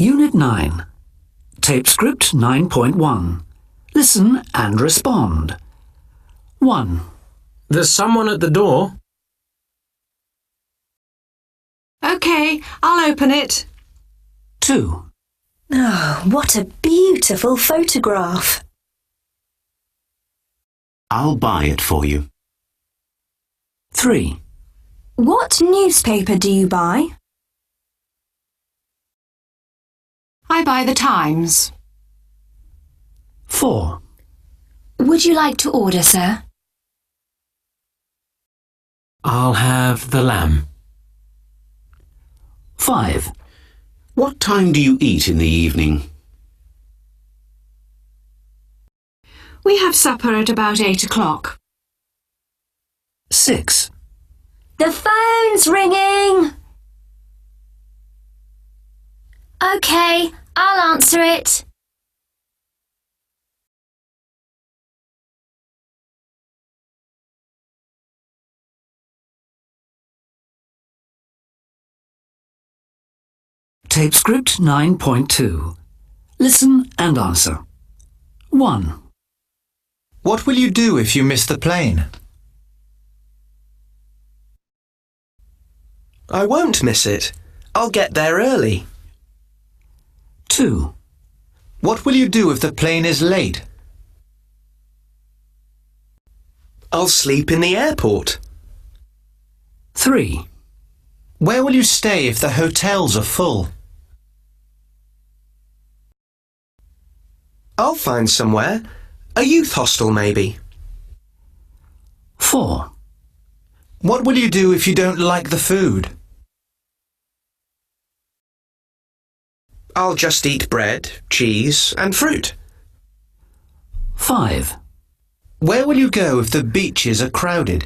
Unit 9. Tape script 9.1. Listen and respond. 1. There's someone at the door. OK, I'll open it. 2. Oh, what a beautiful photograph. I'll buy it for you. 3. What newspaper do you buy? I buy the Times. 4. Would you like to order, sir? I'll have the lamb. 5. What time do you eat in the evening? We have supper at about 8 o'clock. 6. The phone's ringing. OK, I'll answer it. Tape script 9.2. Listen and answer. 1. What will you do if you miss the plane? I won't miss it. I'll get there early. 2. What will you do if the plane is late? I'll sleep in the airport. 3. Where will you stay if the hotels are full? I'll find somewhere. A youth hostel, maybe. 4. What will you do if you don't like the food? I'll just eat bread, cheese and fruit. 5. Where will you go if the beaches are crowded?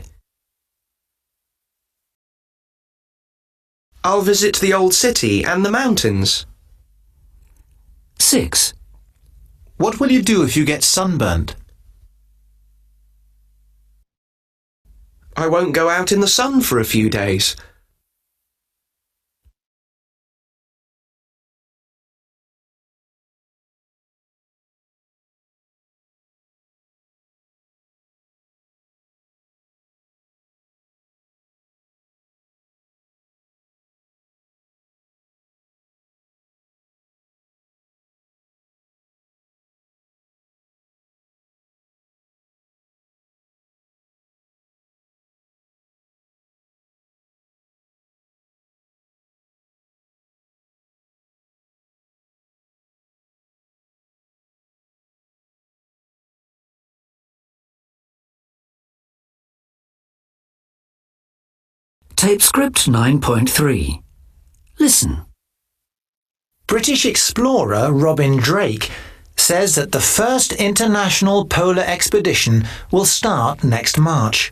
I'll visit the old city and the mountains. 6. What will you do if you get sunburnt? I won't go out in the sun for a few days. Tape script 9.3. Listen. British explorer Robin Drake says that the first international polar expedition will start next March.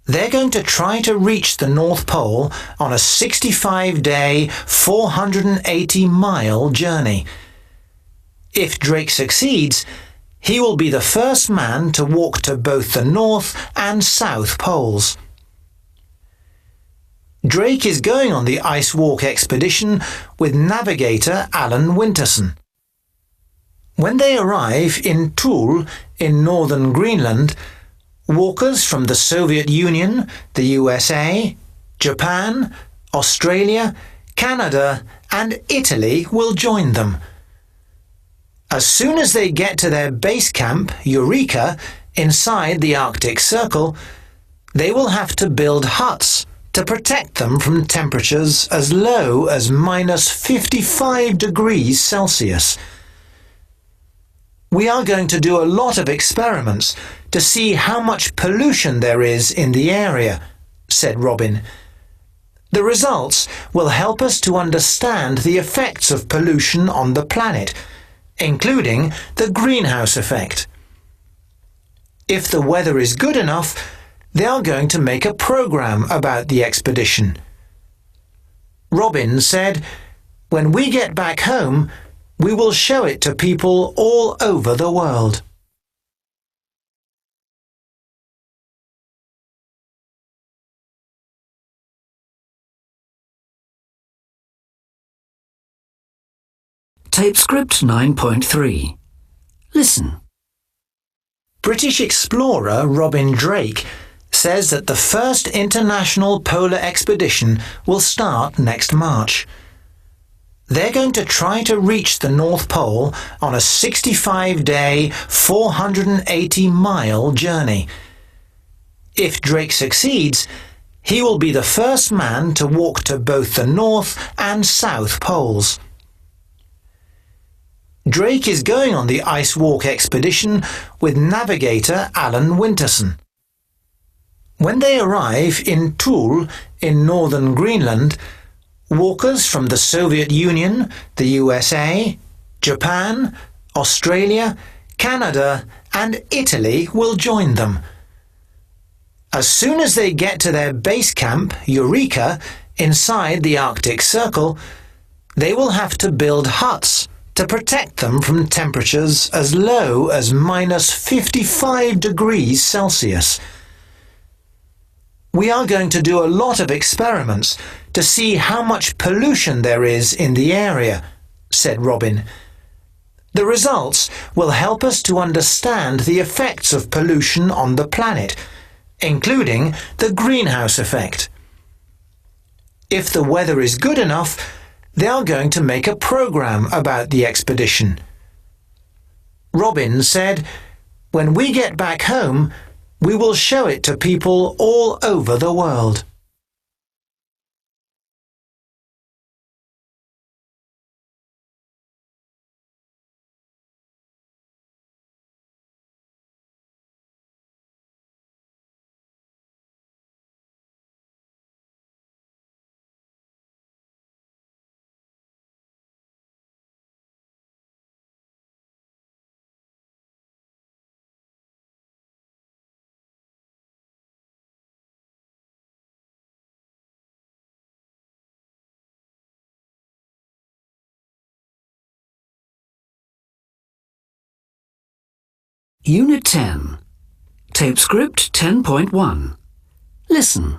They're going to try to reach the North Pole on a 65-day, 480-mile journey. If Drake succeeds, he will be the first man to walk to both the North and South Poles. Drake is going on the ice walk expedition with navigator Alan Winterson. When they arrive in Thule in northern Greenland, walkers from the Soviet Union, the USA, Japan, Australia, Canada and Italy will join them. As soon as they get to their base camp, Eureka, inside the Arctic Circle, they will have to build huts to protect them from temperatures as low as -55 degrees Celsius. We are going to do a lot of experiments to see how much pollution there is in the area, said Robin. The results will help us to understand the effects of pollution on the planet, including the greenhouse effect. If the weather is good enough, they are going to make a program about the expedition. Robin said, "When we get back home, we will show it to people all over the world." Tape script 9.3. Listen. British explorer Robin Drake says that the first international polar expedition will start next March. They're going to try to reach the North Pole on a 65-day, 480-mile journey. If Drake succeeds, he will be the first man to walk to both the North and South Poles. Drake is going on the ice walk expedition with navigator Alan Winterson. When they arrive in Thule in northern Greenland, walkers from the Soviet Union, the USA, Japan, Australia, Canada and Italy will join them. As soon as they get to their base camp, Eureka, inside the Arctic Circle, they will have to build huts to protect them from temperatures as low as minus 55 degrees Celsius. We are going to do a lot of experiments to see how much pollution there is in the area, said Robin. The results will help us to understand the effects of pollution on the planet, including the greenhouse effect. If the weather is good enough, they are going to make a program about the expedition. Robin said, "When we get back home, we will show it to people all over the world." Unit 10. Tape script 10.1. Listen.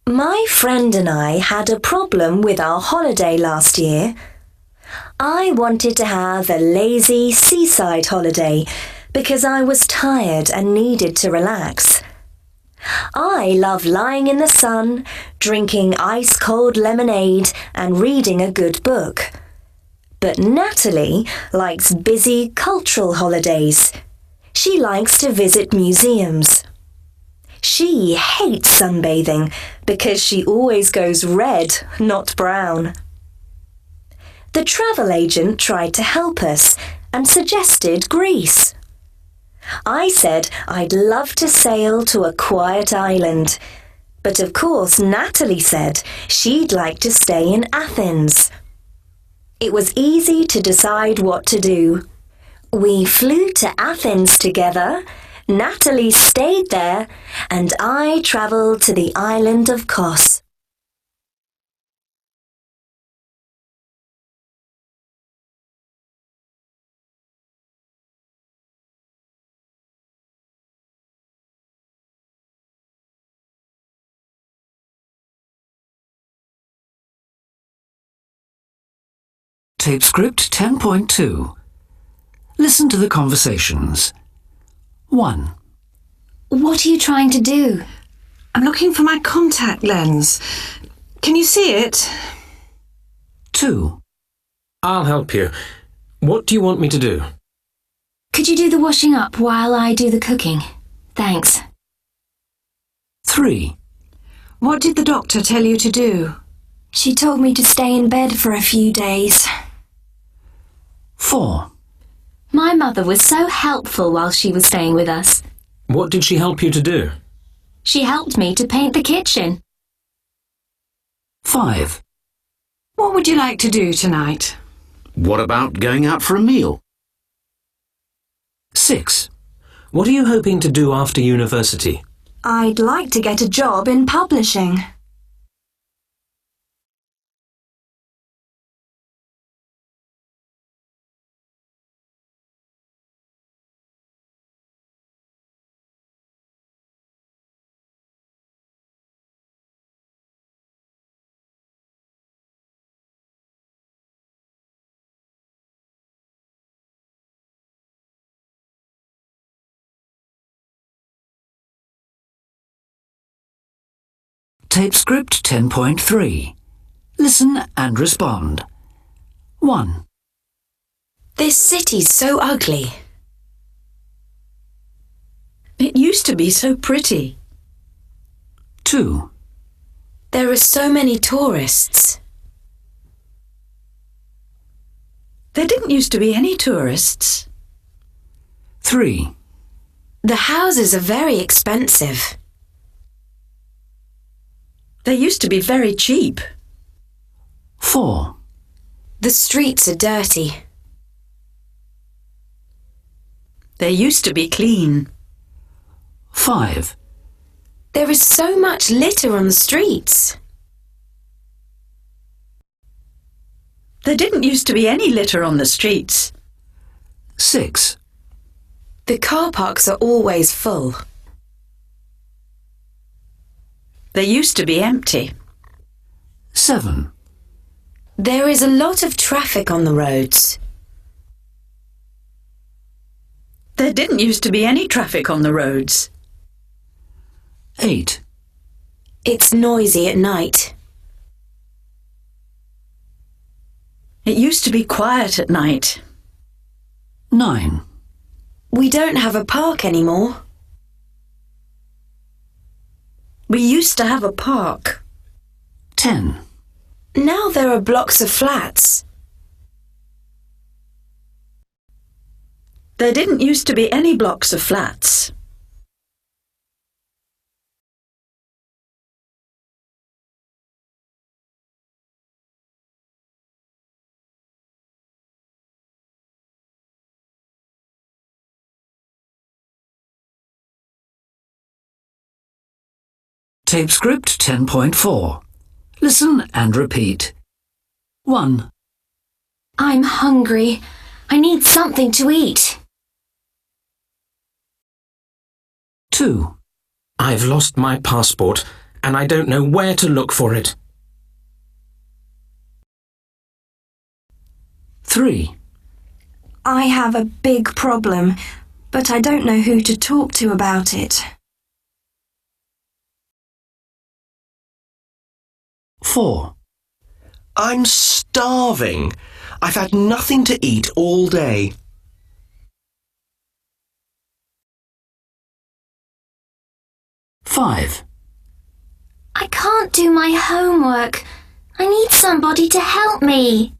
My friend and I had a problem with our holiday last year. I wanted to have a lazy seaside holiday because I was tired and needed to relax. I love lying in the sun, drinking ice-cold lemonade and reading a good book. But Natalie likes busy cultural holidays. She likes to visit museums. She hates sunbathing because she always goes red, not brown. The travel agent tried to help us and suggested Greece. I said I'd love to sail to a quiet island, but of course Natalie said she'd like to stay in Athens. It was easy to decide what to do. We flew to Athens together, Natalie stayed there, and I travelled to the island of Kos. Tape script 10.2. Listen to the conversations. 1. What are you trying to do? I'm looking for my contact lens. Can you see it? 2. I'll help you. What do you want me to do? Could you do the washing up while I do the cooking? Thanks. 3. What did the doctor tell you to do? She told me to stay in bed for a few days. 4. My mother was so helpful while she was staying with us. What did she help you to do? She helped me to paint the kitchen. 5. What would you like to do tonight? What about going out for a meal? 6. What are you hoping to do after university? I'd like to get a job in publishing. Tape script 10.3. Listen and respond. 1, This city's so ugly. It used to be so pretty. 2, There are so many tourists. There didn't used to be any tourists. 3, The houses are very expensive. They used to be very cheap. 4, The streets are dirty. They used to be clean. 5, There is so much litter on the streets. There didn't used to be any litter on the streets. 6, The car parks are always full. They used to be empty. 7, There is a lot of traffic on the roads. There didn't used to be any traffic on the roads. 8, It's noisy at night. It used to be quiet at night. 9, We don't have a park anymore. We used to have a park. 10, Now there are blocks of flats. There didn't used to be any blocks of flats. Tape script 10.4. Listen and repeat. 1, I'm hungry. I need something to eat. 2, I've lost my passport and I don't know where to look for it. 3, I have a big problem, but I don't know who to talk to about it. 4, I'm starving. I've had nothing to eat all day. 5, I can't do my homework. I need somebody to help me.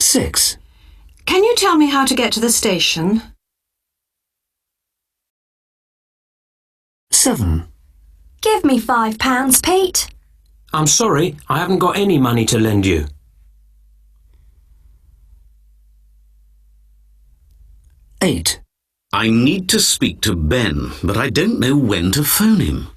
6, Can you tell me how to get to the station? 7, Give me £5, Pete. I'm sorry, I haven't got any money to lend you. 8, I need to speak to Ben, but I don't know when to phone him.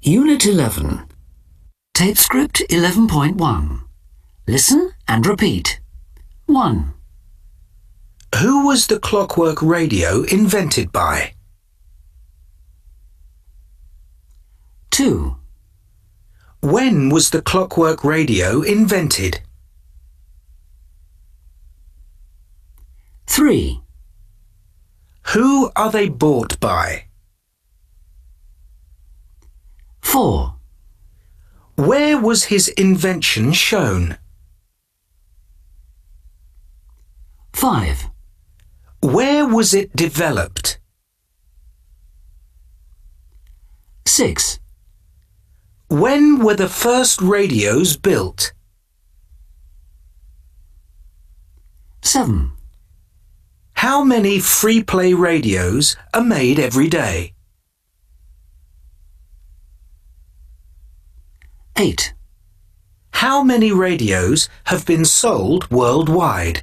Unit 11. Tape script 11.1. Listen and repeat. 1, Who was the clockwork radio invented by? 2, When was the clockwork radio invented? 3, Who are they bought by? 4, Where was his invention shown? 5, Where was it developed? 6, When were the first radios built? 7, How many free play radios are made every day? 8. How many radios have been sold worldwide?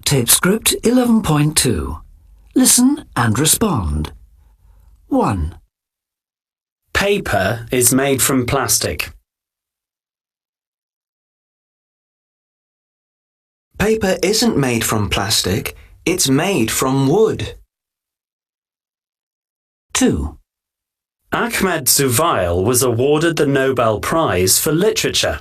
'Tape script 11.2. Listen and respond. 1. Paper is made from plastic. Paper isn't made from plastic, it's made from wood. 2. Ahmed Zuvail was awarded the Nobel Prize for Literature.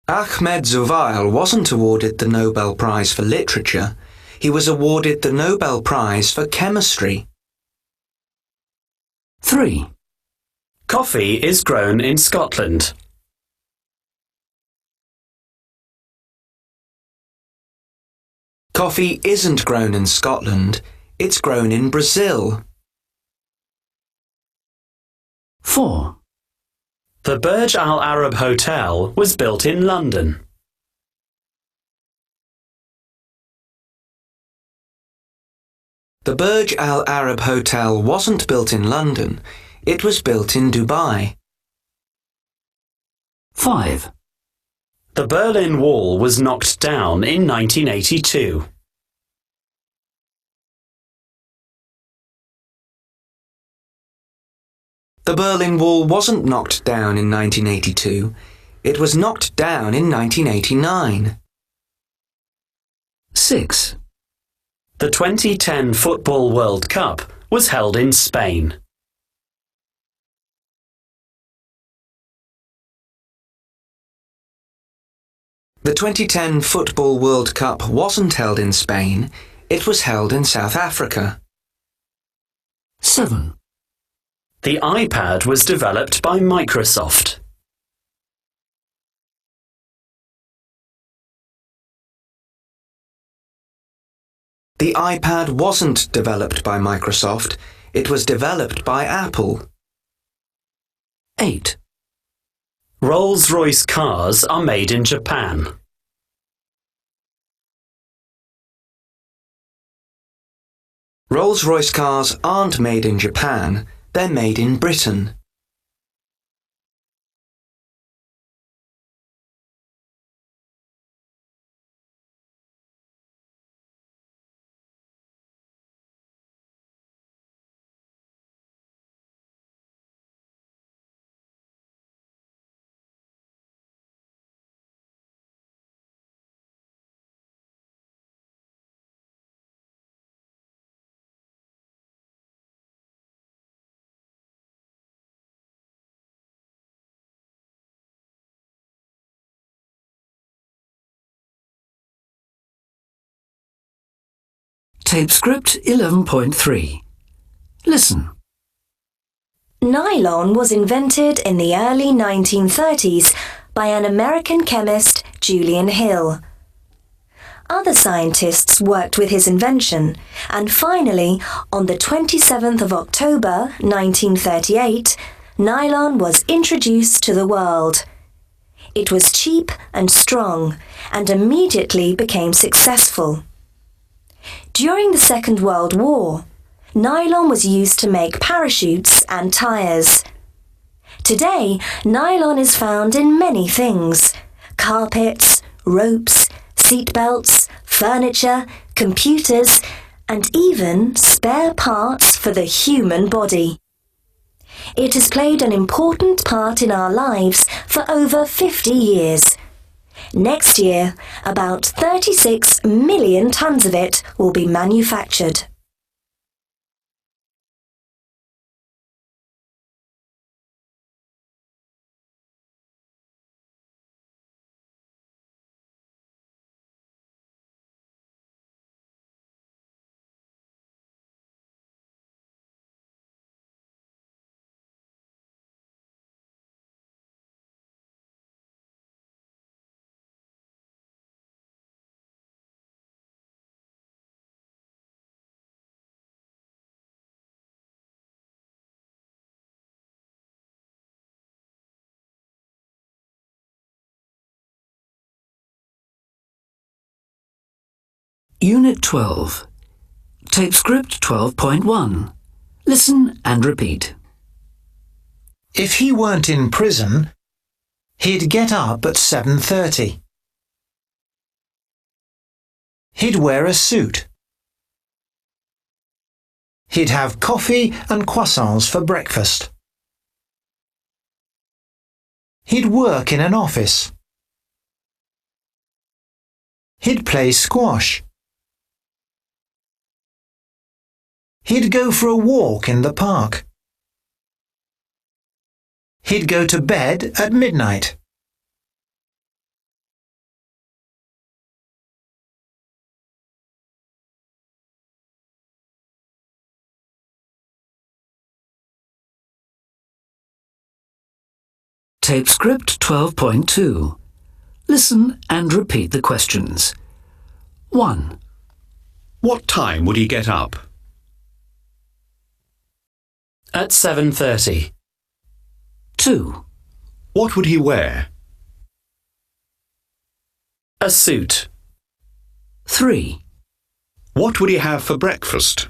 Ahmed Zuvail wasn't awarded the Nobel Prize for Literature. He was awarded the Nobel Prize for Chemistry. 3. Coffee is grown in Scotland. Coffee isn't grown in Scotland, it's grown in Brazil. 4. The Burj Al Arab Hotel was built in London. The Burj Al Arab Hotel wasn't built in London, it was built in Dubai. 5. The Berlin Wall was knocked down in 1982. The Berlin Wall wasn't knocked down in 1982, it was knocked down in 1989. 6. The 2010 Football World Cup was held in Spain. The 2010 Football World Cup wasn't held in Spain, it was held in South Africa. 7. The iPad was developed by Microsoft. The iPad wasn't developed by Microsoft, it was developed by Apple. 8. Rolls-Royce cars are made in Japan. Rolls-Royce cars aren't made in Japan, they're made in Britain. Tape script 11.3. Listen. Nylon was invented in the early 1930s by an American chemist, Julian Hill. Other scientists worked with his invention, and finally, on the 27th of October 1938, nylon was introduced to the world. It was cheap and strong, and immediately became successful. During the Second World War, nylon was used to make parachutes and tyres. Today, nylon is found in many things: carpets, ropes, seatbelts, furniture, computers, and even spare parts for the human body. It has played an important part in our lives for over 50 years. Next year, about 36 million tons of it will be manufactured. Unit 12. Tape script 12.1. Listen and repeat. If he weren't in prison, he'd get up at 7:30. He'd wear a suit. He'd have coffee and croissants for breakfast. He'd work in an office. He'd play squash. He'd go for a walk in the park. He'd go to bed at midnight. Tape script 12.2. Listen and repeat the questions. 1. What time would he get up? At 7:30. 2. What would he wear? A suit. 3. What would he have for breakfast?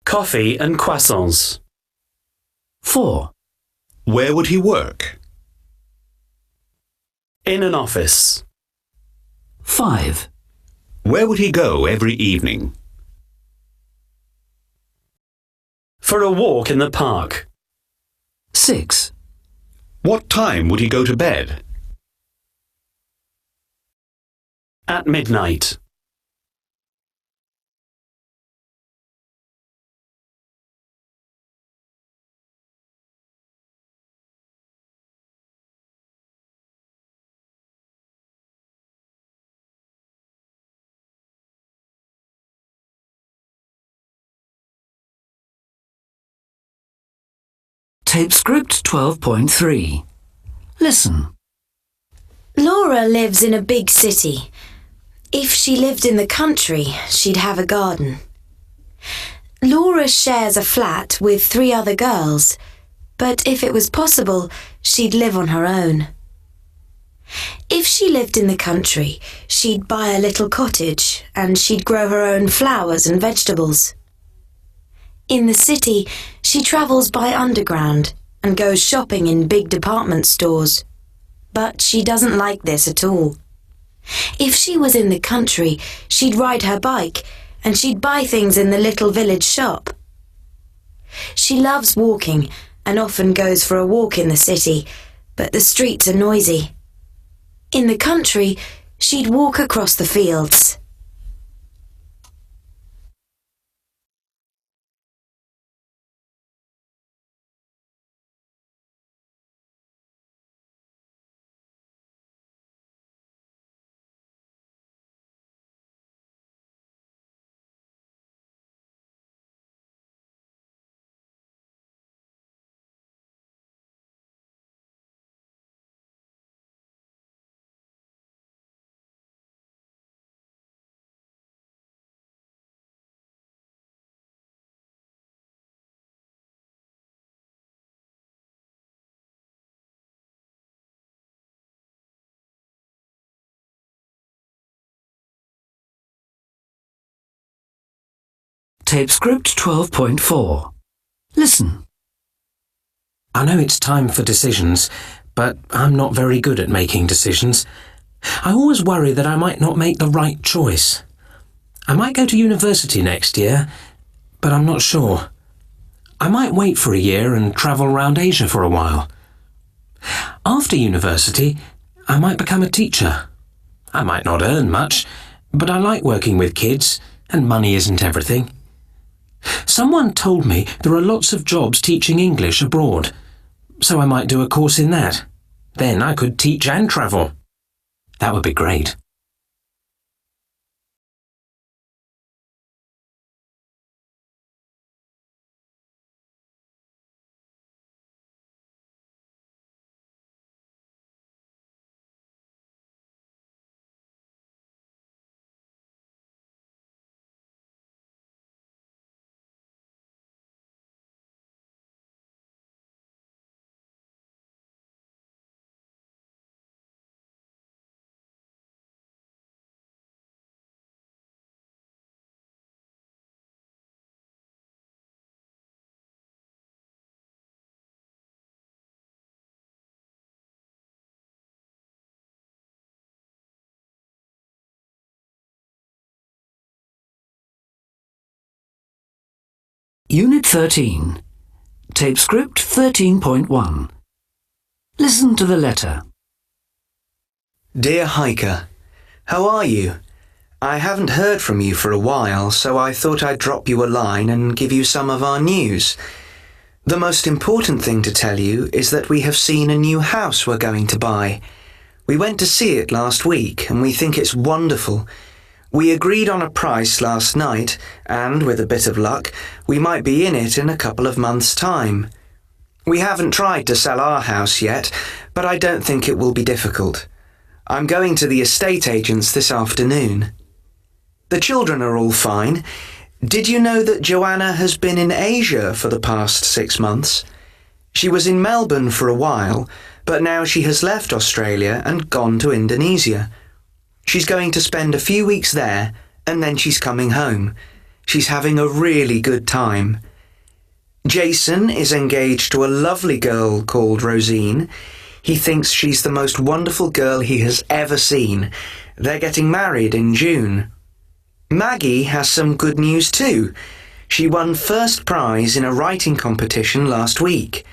Coffee and croissants. 4. Where would he work? In an office. 5. Where would he go every evening? For a walk in the park. 6. What time would he go to bed? At midnight. Tape script 12.3. Listen. Laura lives in a big city. If she lived in the country, she'd have a garden. Laura shares a flat with 3 other girls, but if it was possible, she'd live on her own. If she lived in the country, she'd buy a little cottage and she'd grow her own flowers and vegetables. In the city, she travels by underground and goes shopping in big department stores. But she doesn't like this at all. If she was in the country, she'd ride her bike and she'd buy things in the little village shop. She loves walking and often goes for a walk in the city, but the streets are noisy. In the country, she'd walk across the fields. Tape script 12.4. Listen. I know it's time for decisions, but I'm not very good at making decisions. I always worry that I might not make the right choice. I might go to university next year, but I'm not sure. I might wait for a year and travel around Asia for a while. After university, I might become a teacher. I might not earn much, but I like working with kids, and money isn't everything. Someone told me there are lots of jobs teaching English abroad, so I might do a course in that. Then I could teach and travel. That would be great. Unit 13. Tape script 13.1. Listen to the letter. Dear Hiker, how are you? I haven't heard from you for a while, so I thought I'd drop you a line and give you some of our news. The most important thing to tell you is that we have seen a new house we're going to buy. We went to see it last week and we think it's wonderful. We agreed on a price last night and, with a bit of luck, we might be in it in a couple of months' time. We haven't tried to sell our house yet, but I don't think it will be difficult. I'm going to the estate agents this afternoon. The children are all fine. Did you know that Joanna has been in Asia for the past 6 months? She was in Melbourne for a while, but now she has left Australia and gone to Indonesia. She's going to spend a few weeks there, and then she's coming home. She's having a really good time. Jason is engaged to a lovely girl called Rosine. He thinks she's the most wonderful girl he has ever seen. They're getting married in June. Maggie has some good news too. She won first prize in a writing competition last week.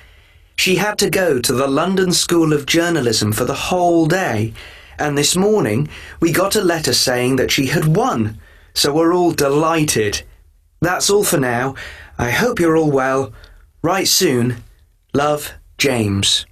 She had to go to the London School of Journalism for the whole day, and this morning we got a letter saying that she had won, so we're all delighted. That's all for now. I hope you're all well. Write soon. Love, James.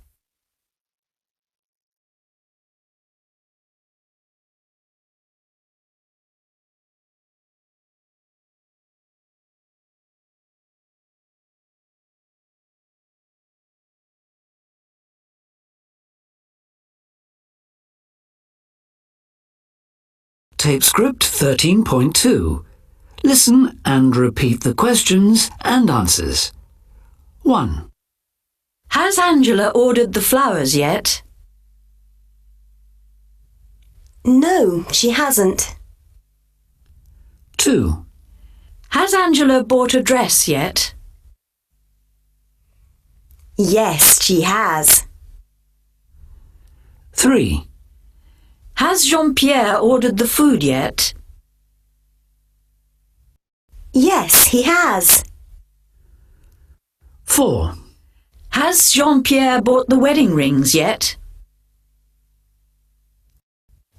Tape script 13.2. Listen and repeat the questions and answers. 1. Has Angela ordered the flowers yet? No, she hasn't. 2. Has Angela bought a dress yet? Yes, she has. 3. Has Jean-Pierre ordered the food yet? Yes, he has. 4. Has Jean-Pierre bought the wedding rings yet?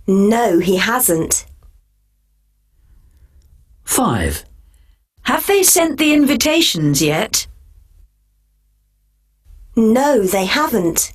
No, he hasn't. 5. Have they sent the invitations yet? No, they haven't.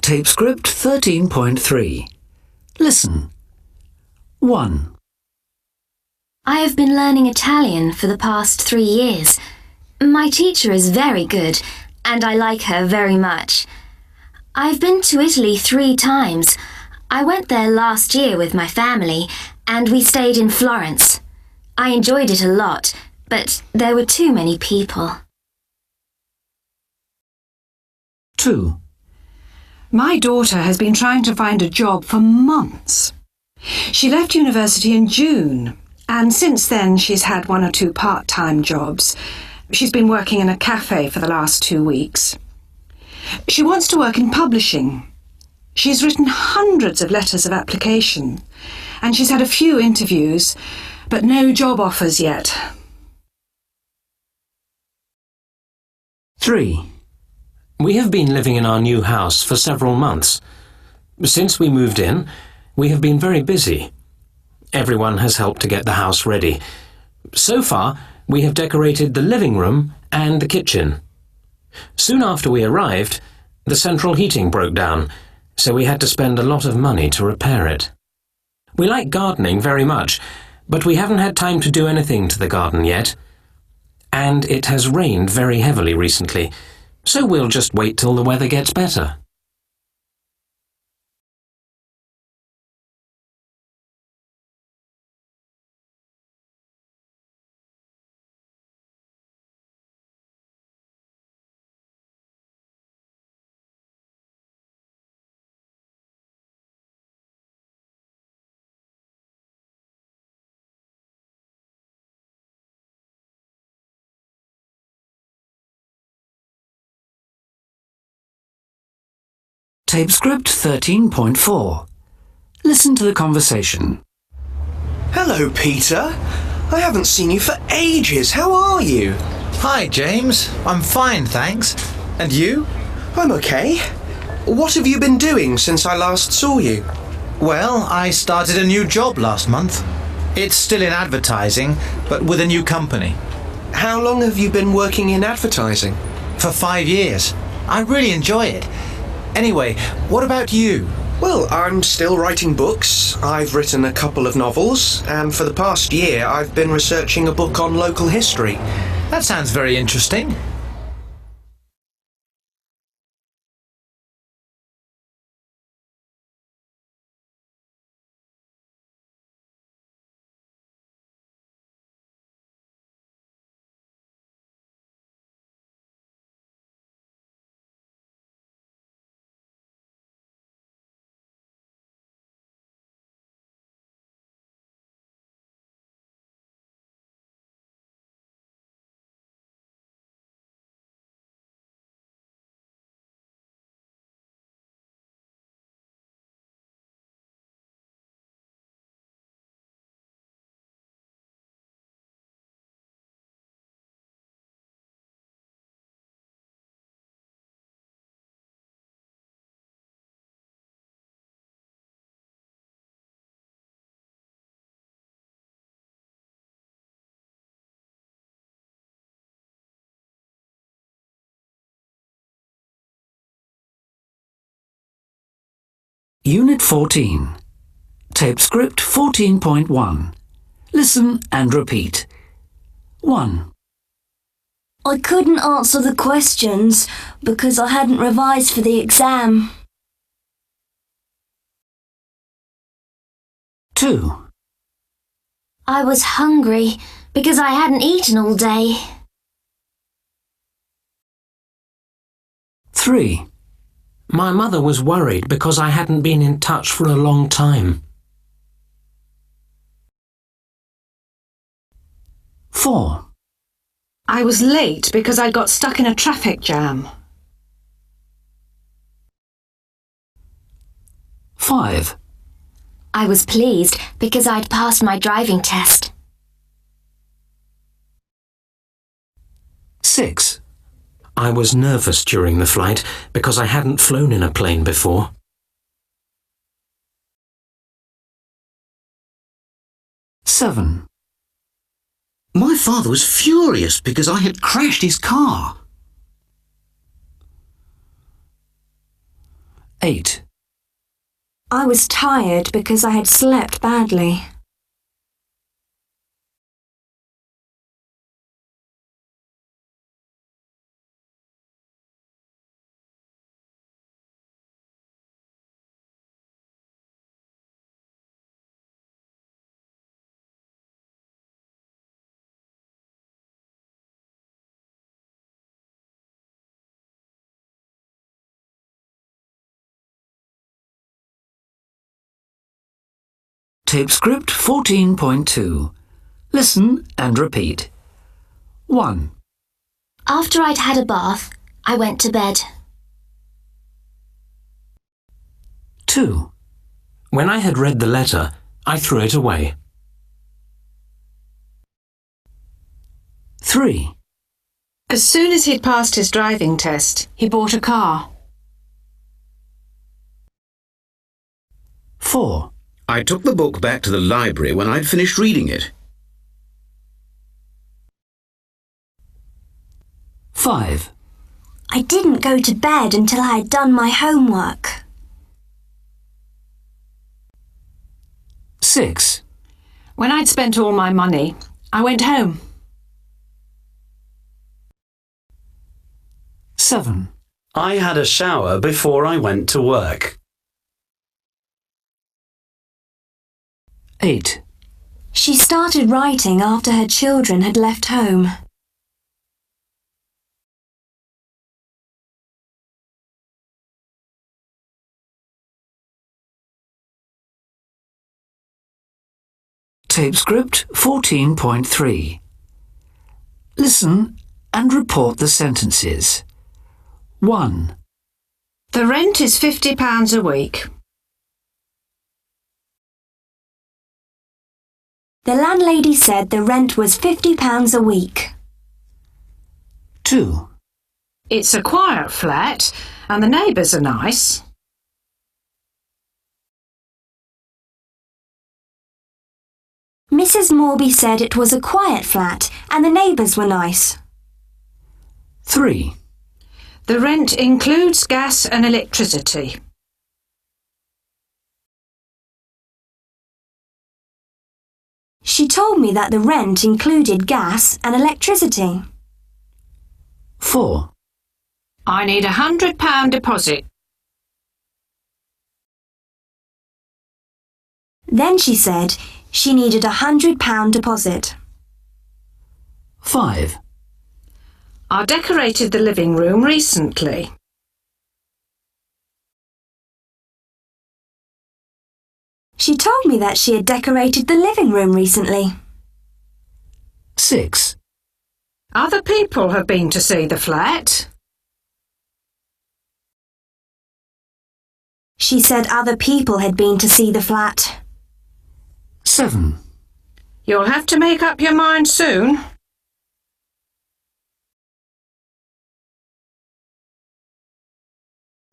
Tape script 13.3. Listen. 1. I have been learning Italian for the past 3 years. My teacher is very good, and I like her very much. I've been to Italy 3 times. I went there last year with my family, and we stayed in Florence. I enjoyed it a lot, but there were too many people. 2. My daughter has been trying to find a job for months. She left university in June, and since then she's had 1 or 2 part-time jobs. She's been working in a cafe for the last 2 weeks. She wants to work in publishing. She's written hundreds of letters of application, and she's had a few interviews, but no job offers yet. 3. We have been living in our new house for several months. Since we moved in, we have been very busy. Everyone has helped to get the house ready. So far, we have decorated the living room and the kitchen. Soon after we arrived, the central heating broke down, so we had to spend a lot of money to repair it. We like gardening very much, but we haven't had time to do anything to the garden yet. And it has rained very heavily recently, so we'll just wait till the weather gets better. Tape script 13.4. Listen to the conversation. Hello, Peter. I haven't seen you for ages. How are you? Hi, James. I'm fine, thanks. And you? I'm okay. What have you been doing since I last saw you? Well, I started a new job last month. It's still in advertising, but with a new company. How long have you been working in advertising? For 5 years. I really enjoy it. Anyway, what about you? Well, I'm still writing books. I've written a couple of novels, and for the past year I've been researching a book on local history. That sounds very interesting. Unit 14. Tape script 14.1. Listen and repeat. 1. I couldn't answer the questions because I hadn't revised for the exam. 2. I was hungry because I hadn't eaten all day. 3. My mother was worried because I hadn't been in touch for a long time. 4. I was late because I got stuck in a traffic jam. 5. I was pleased because I'd passed my driving test. 6. I was nervous during the flight because I hadn't flown in a plane before. 7. My father was furious because I had crashed his car. 8. I was tired because I had slept badly. 'Tape script 14.2. Listen and repeat. 1. After I'd had a bath, I went to bed. 2. When I had read the letter, I threw it away. 3. As soon as he'd passed his driving test, he bought a car. 4. I took the book back to the library when I'd finished reading it. 5. I didn't go to bed until I had done my homework. 6. When I'd spent all my money, I went home. 7. I had a shower before I went to work. 8. She started writing after her children had left home. 'Tape script 14.3. Listen and report the sentences. 1. The rent is £50 a week. The landlady said the rent was £50 a week. 2. It's a quiet flat and the neighbours are nice. Mrs. Morby said it was a quiet flat and the neighbours were nice. 3. The rent includes gas and electricity. She told me that the rent included gas and electricity. 4. I need £100 deposit. Then she said she needed £100 deposit. 5. I decorated the living room recently. She told me that she had decorated the living room recently. 6. Other people have been to see the flat. She said other people had been to see the flat. 7. You'll have to make up your mind soon.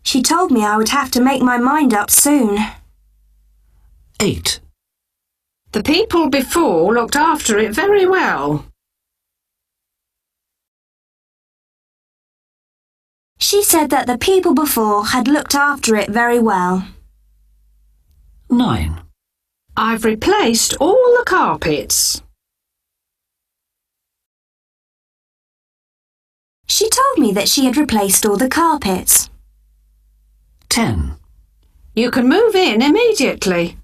She told me I would have to make my mind up soon. 8. The people before looked after it very well. She said that the people before had looked after it very well. 9. I've replaced all the carpets. She told me that she had replaced all the carpets. 10. You can move in immediately.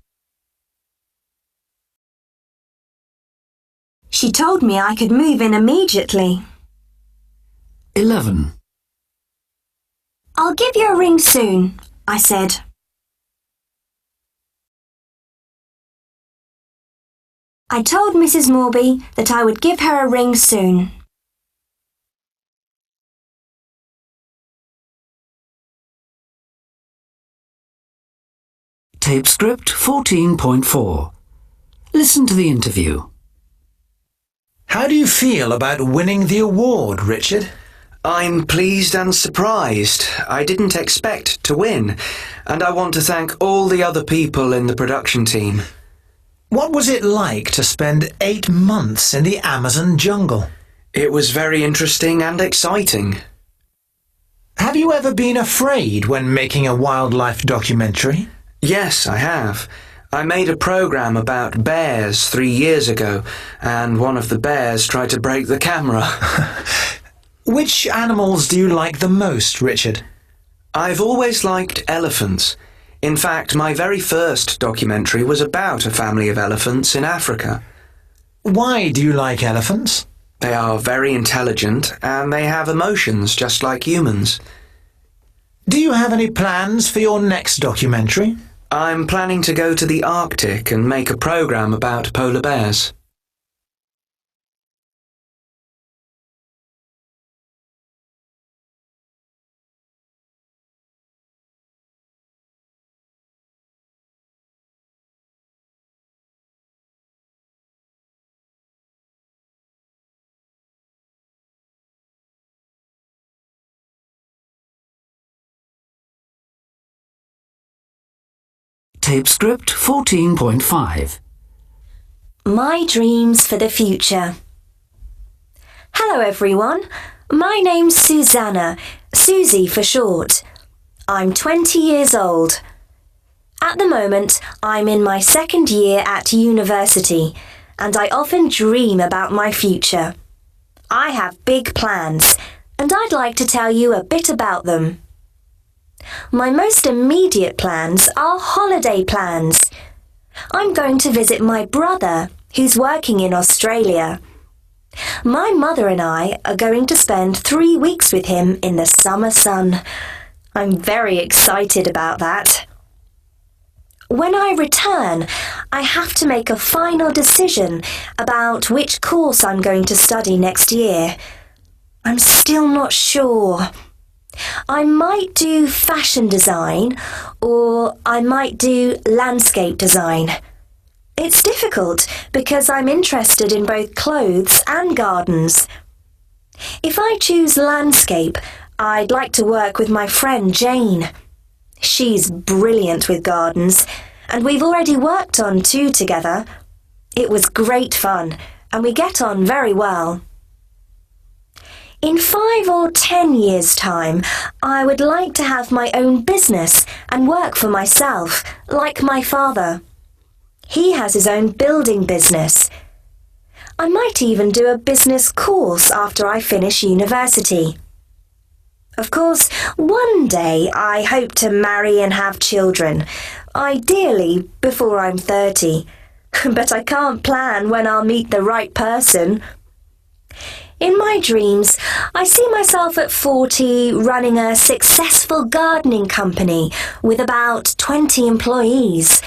She told me I could move in immediately. 11. I'll give you a ring soon, I said. I told Mrs. Morby that I would give her a ring soon. Tape script 14.4. Listen to the interview. How do you feel about winning the award, Richard? I'm pleased and surprised. I didn't expect to win, and I want to thank all the other people in the production team. What was it like to spend 8 months in the Amazon jungle? It was very interesting and exciting. Have you ever been afraid when making a wildlife documentary? Yes, I have. I made a program about bears 3 years ago, and one of the bears tried to break the camera. Which animals do you like the most, Richard? I've always liked elephants. In fact, my very first documentary was about a family of elephants in Africa. Why do you like elephants? They are very intelligent and they have emotions just like humans. Do you have any plans for your next documentary? I'm planning to go to the Arctic and make a program about polar bears. Tape script 14.5. My dreams for the future. Hello everyone, my name's Susanna, Susie for short. I'm 20 years old. At the moment, I'm in my second year at university, and I often dream about my future. I have big plans, and I'd like to tell you a bit about them. My most immediate plans are holiday plans. I'm going to visit my brother, who's working in Australia. My mother and I are going to spend 3 weeks with him in the summer sun. I'm very excited about that. When I return, I have to make a final decision about which course I'm going to study next year. I'm still not sure. I might do fashion design, or I might do landscape design. It's difficult because I'm interested in both clothes and gardens. If I choose landscape, I'd like to work with my friend Jane. She's brilliant with gardens, and we've already worked on 2 together. It was great fun, and we get on very well. In 5 or 10 years' time, I would like to have my own business and work for myself, like my father. He has his own building business. I might even do a business course after I finish university. Of course, one day I hope to marry and have children, ideally before I'm 30. But I can't plan when I'll meet the right person. In my dreams, I see myself at 40 running a successful gardening company with about 20 employees.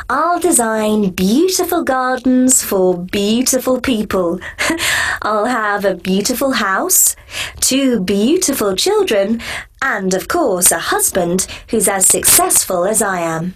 I'll design beautiful gardens for beautiful people. I'll have a beautiful house, 2 beautiful children, and of course a husband who's as successful as I am.